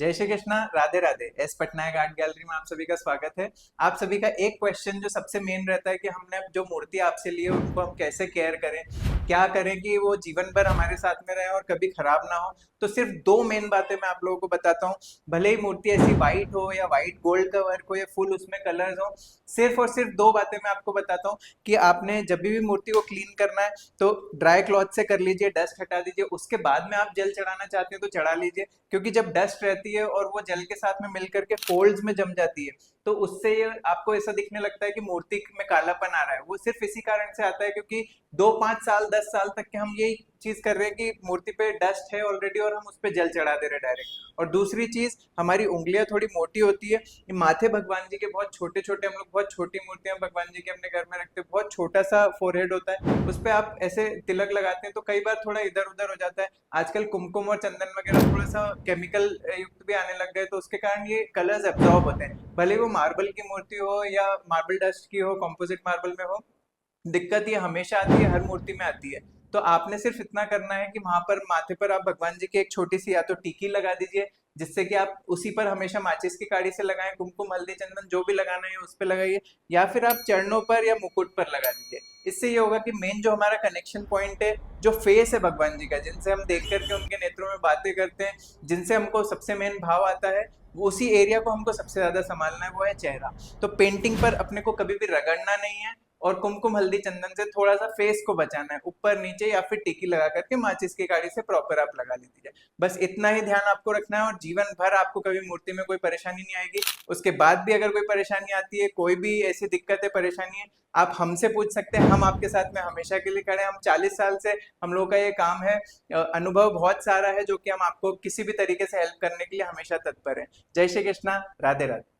जय Shri Krishna. Radhe Radhe. S Patnaik art gallery में आप सभी का स्वागत है। आप सभी का एक क्वेश्चन जो सबसे मेन रहता है कि हमने अब जो मूर्ति आपसे ली है उनको हम कैसे केयर करें, क्या करें कि वो जीवन भर हमारे साथ में रहे और कभी खराब ना हो। तो सिर्फ दो मेन बातें मैं आप लोगों को बताता हूँ। भले ही मूर्ति ऐसी वाइट हो या वाइट गोल्ड का वर्क हो या फुल उसमें कलर्स हो, सिर्फ और सिर्फ दो बातें मैं आपको बताता हूँ कि आपने जब भी मूर्ति को क्लीन करना है तो ड्राई क्लॉथ से कर लीजिए, डस्ट हटा दीजिए। उसके बाद में आप जल चढ़ाना चाहते हैं तो चढ़ा लीजिए, क्योंकि जब डस्ट रहती है और वो जल के साथ में मिल करके फोल्ड्स में जम जाती है तो उससे ये आपको ऐसा दिखने लगता है कि मूर्ति में कालापन आ रहा है। वो सिर्फ इसी कारण से आता है क्योंकि 2 5 साल 10 साल तक के हम यही चीज कर रहे हैं कि मूर्ति पे डस्ट है ऑलरेडी और हम उस पे जल चढ़ा दे रहे हैं डायरेक्ट। और दूसरी चीज, हमारी उंगलियां थोड़ी मोटी होती है। ये माथे भगवान जी के बहुत छोटे छोटे, हम लोग बहुत छोटी मूर्तियां भगवान जी के अपने घर में रखते हैं। बहुत छोटा सा फोरहेड होता है, उस पे आप ऐसे तिलक लगाते हैं तो कई बार थोड़ा इधर उधर हो जाता है। आजकल कुमकुम और चंदन वगैरह थोड़ा सा केमिकल युक्त भी आने लग गए तो उसके कारण ये कलर्स एब्जॉर्ब होते हैं। भले वो मार्बल की मूर्ति हो या मार्बल डस्ट की हो, कंपोजिट मार्बल में हो, दिक्कत ये हमेशा आती है, हर मूर्ति में आती है। तो आपने सिर्फ इतना करना है कि वहां पर माथे पर आप भगवान जी की एक छोटी सी या तो टीकी लगा दीजिए, जिससे कि आप उसी पर हमेशा माचिस की काड़ी से लगाएं। कुमकुम हल्दी चंदन जो भी लगाना है उस पर लगाइए, या फिर आप चरणों पर या मुकुट पर लगा दीजिए। इससे ये होगा कि मेन जो हमारा कनेक्शन पॉइंट है, जो फेस है भगवान जी का, जिनसे हम देख करके उनके नेत्रों में बातें करते हैं, जिनसे हमको सबसे मेन भाव आता है, वो उसी एरिया को हमको सबसे ज्यादा संभालना है, वो है चेहरा। तो पेंटिंग पर अपने को कभी भी रगड़ना नहीं है और कुमकुम हल्दी चंदन से थोड़ा सा फेस को बचाना है, ऊपर नीचे या फिर टिकी लगा करके माचिस की काड़ी से प्रॉपर आप लगा लीजिए। बस इतना ही ध्यान आपको रखना है और जीवन भर आपको कभी मूर्ति में कोई परेशानी नहीं आएगी। उसके बाद भी अगर कोई परेशानी आती है, कोई भी ऐसी दिक्कत है, परेशानी है, आप हमसे पूछ सकते हैं। हम आपके साथ में हमेशा के लिए खड़े हैं। हम 40 साल से हम लोगों का ये काम है। अनुभव बहुत सारा है जो कि हम आपको किसी भी तरीके से हेल्प करने के लिए हमेशा तत्पर हैं। जय श्री कृष्णा। राधे राधे।